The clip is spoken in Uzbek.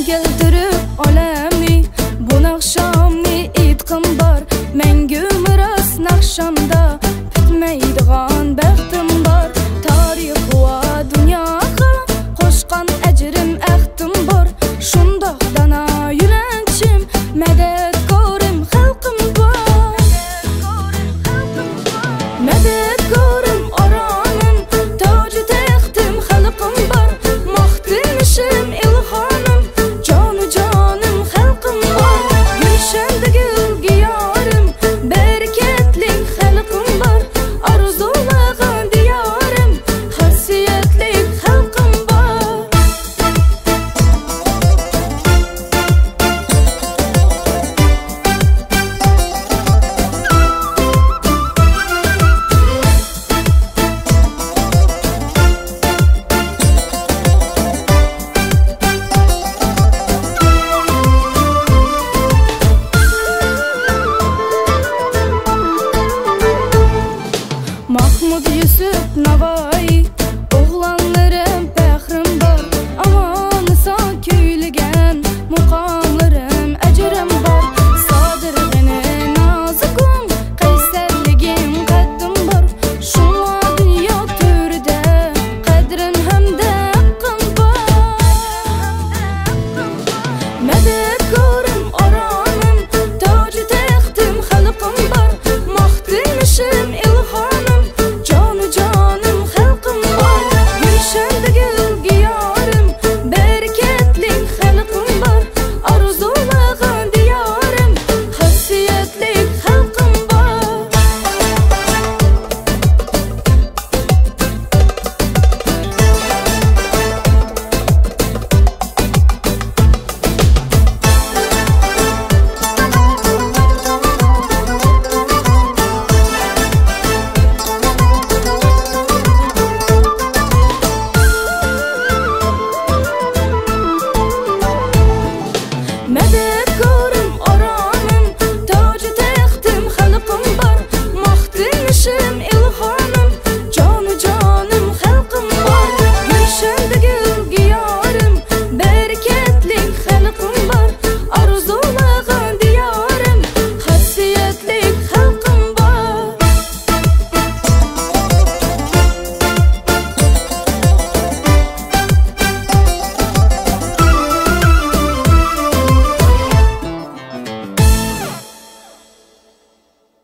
keltirib olamni bu naqshamni aytqim bor mengu miros naqshamda bitmaydigan baxtim bor tarix va dunyoga qo'shgan ajrim ahdim bor shundoq dana yurakchim madadkorim xalqim bor madadkorim oramim toji taxtim xalqim bor maqtanishim ilhomim jonu jonim xalqim bor gulshanda gulga yorim bereketli xalqim bor arzulagan diyorim xasiyatli xalqim bor Mahmud Yusuf Navoiy o'g'lonlarim faxrim bor aman son kuylagan muqam